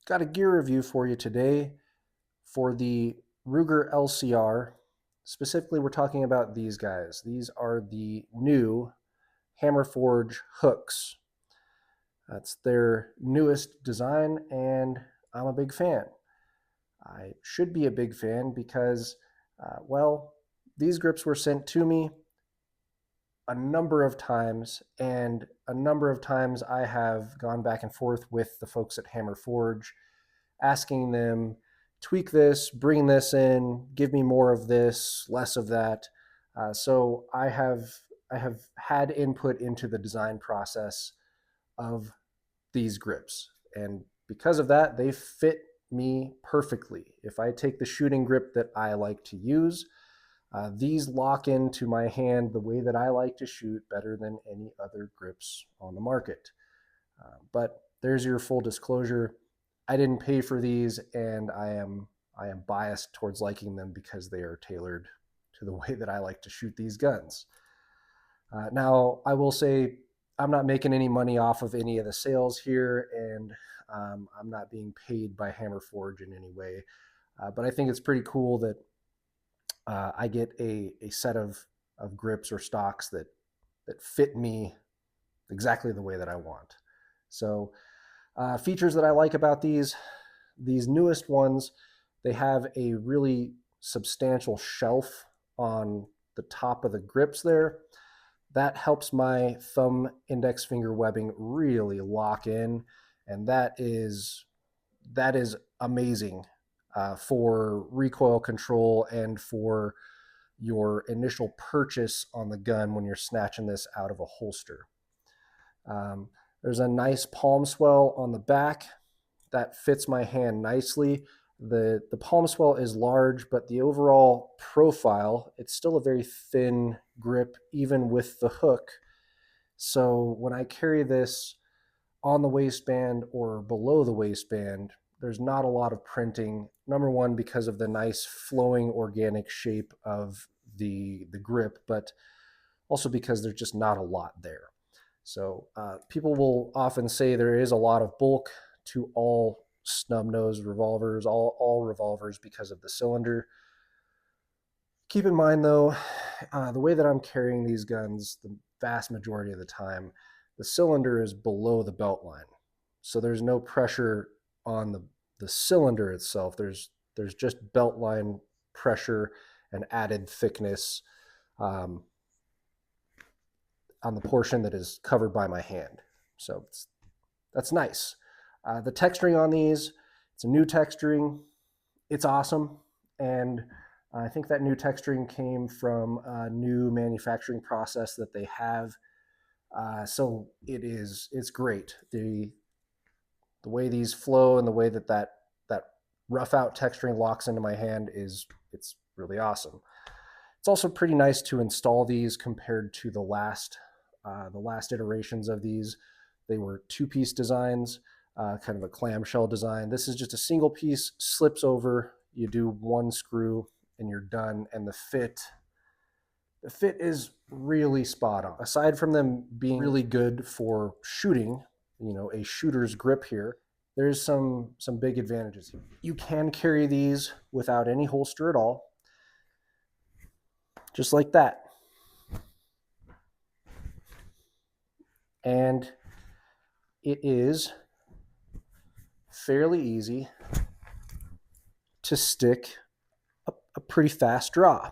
Got a gear review for you today for the Ruger LCR. Specifically, we're talking about these guys. These are the new Hamre Forge hooks. That's their newest design, and I'm a big fan. I should be a big fan because, well, these grips were sent to me a number of times, and a number of times I have gone back and forth with the folks at Hamre Forge, asking them, tweak this, bring this in, give me more of this, less of that. So I have had input into the design process of these grips, and because of that, they fit me perfectly. If I take the shooting grip that I like to use, these lock into my hand the way that I like to shoot better than any other grips on the market. But there's your full disclosure. I didn't pay for these, and I am biased towards liking them because they are tailored to the way that I like to shoot these guns. Now, I will say I'm not making any money off of any of the sales here, and I'm not being paid by Hamre Forge in any way. But I think it's pretty cool that I get a set of grips or stocks that fit me exactly the way that I want. So features that I like about these newest ones, they have a really substantial shelf on the top of the grips there. That helps my thumb index finger webbing really lock in, and that is amazing for recoil control and for your initial purchase on the gun when you're snatching this out of a holster. Um, there's a nice palm swell on the back that fits my hand nicely. The palm swell is large, but the overall profile, it's still a very thin grip, even with the hook. So when I carry this on the waistband or below the waistband, there's not a lot of printing. Number one, because of the nice flowing organic shape of the grip, but also because there's just not a lot there. So people will often say there is a lot of bulk to all snub nose revolvers, all revolvers because of the cylinder. Keep in mind though, the way that I'm carrying these guns, the vast majority of the time, the cylinder is below the belt line. So there's no pressure on the cylinder itself. There's just belt line pressure and added thickness um, on the portion that is covered by my hand. So that's nice. The texturing on these, it's a new texturing. It's awesome. And I think that new texturing came from a new manufacturing process that they have. So it's great. The way these flow and the way that rough out texturing locks into my hand it's really awesome. It's also pretty nice to install these compared to the last iterations of these. They were two-piece designs, kind of a clamshell design. This is just a single piece, slips over, you do one screw, and you're done. And the fit is really spot on. Aside from them being really good for shooting, a shooter's grip here, there's some big advantages here. You can carry these without any holster at all, just like that. And it is fairly easy to stick a pretty fast draw.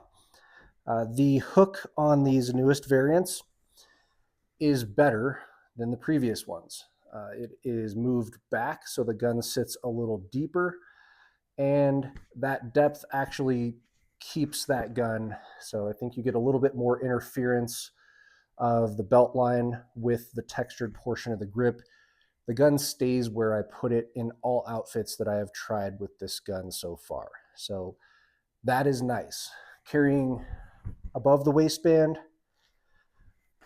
The hook on these newest variants is better than the previous ones. It is moved back so the gun sits a little deeper, and that depth actually keeps that gun. So I think you get a little bit more interference of the belt line with the textured portion of the grip. The gun stays where I put it in all outfits that I have tried with this gun so far. So that is nice. Carrying above the waistband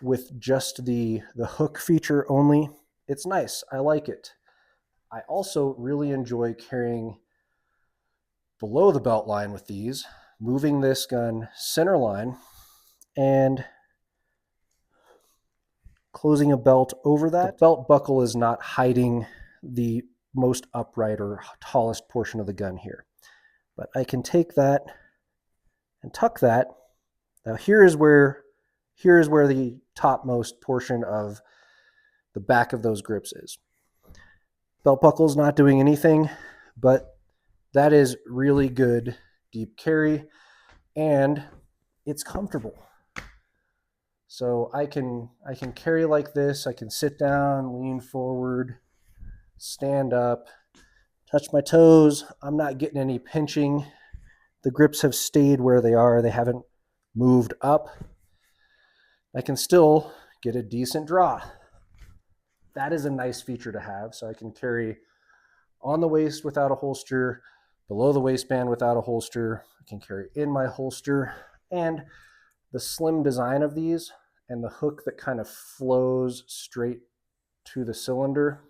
with just the hook feature only, it's nice. I like it. I also really enjoy carrying below the belt line with these, moving this gun center line and closing a belt over that. The belt buckle is not hiding the most upright or tallest portion of the gun here. But I can take that and tuck that. Now here is where the topmost portion of the back of those grips is. Belt buckle's not doing anything, but that is really good deep carry, and it's comfortable. So I can carry like this. I can sit down, lean forward, stand up, touch my toes. I'm not getting any pinching. The grips have stayed where they are. They haven't moved up. I can still get a decent draw. That is a nice feature to have. So I can carry on the waist without a holster, below the waistband without a holster. I can carry in my holster, and the slim design of these and the hook that kind of flows straight to the cylinder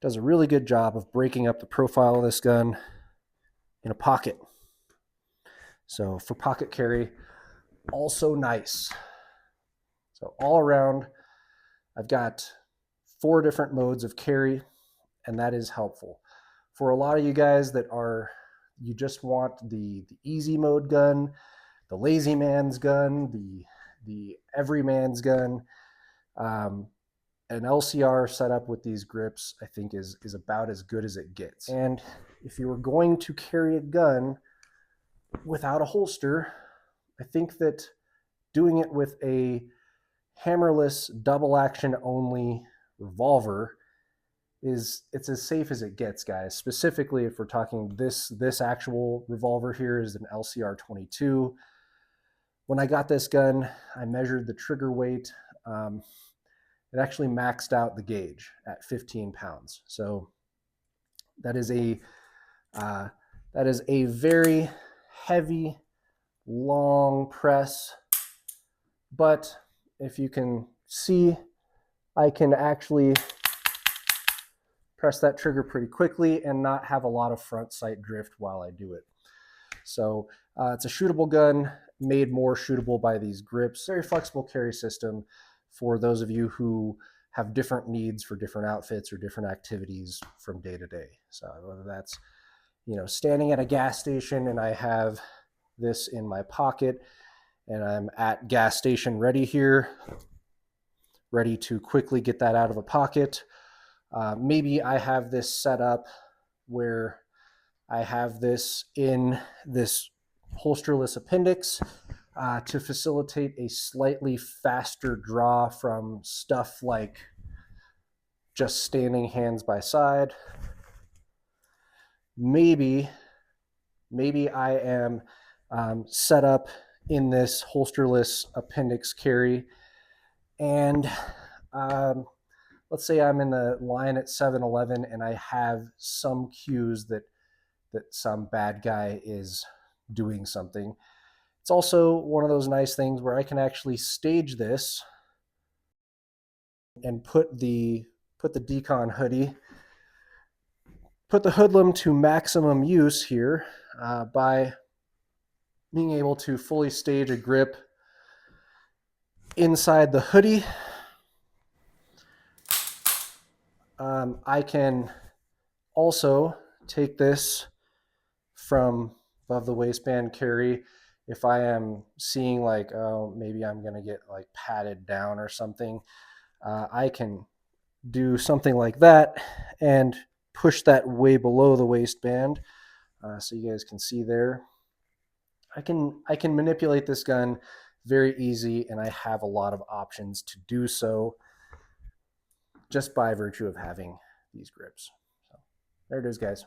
does a really good job of breaking up the profile of this gun in a pocket. So for pocket carry, also nice. So all around, I've got 4 different modes of carry, and that is helpful. For a lot of you guys that you just want the easy mode gun, the lazy man's gun, the everyman's gun, an LCR setup with these grips, I think is about as good as it gets. And if you were going to carry a gun without a holster, I think that doing it with a hammerless double action only revolver it's as safe as it gets, guys. Specifically, if we're talking this actual revolver here is an LCR 22. When I got this gun, I measured the trigger weight. It actually maxed out the gauge at 15 pounds. So that is a very heavy, long press. But if you can see, I can actually press that trigger pretty quickly and not have a lot of front sight drift while I do it. So it's a shootable gun, made more shootable by these grips. Very flexible carry system for those of you who have different needs for different outfits or different activities from day to day. So whether that's, standing at a gas station and I have this in my pocket and I'm at gas station ready here, ready to quickly get that out of a pocket. Maybe I have this set up where I have this in this holsterless appendix to facilitate a slightly faster draw from stuff like just standing hands by side. Maybe I am set up in this holsterless appendix carry, and let's say I'm in the line at 7-Eleven and I have some cues that some bad guy is doing something. It's also one of those nice things where I can actually stage this and put the decon hoodie, put the hoodlum to maximum use here by being able to fully stage a grip inside the hoodie. I can also take this from above the waistband carry if I am seeing like, oh, maybe I'm going to get like patted down or something. I can do something like that and push that way below the waistband so you guys can see there. I can manipulate this gun very easy, and I have a lot of options to do so just by virtue of having these grips. So there it is, guys.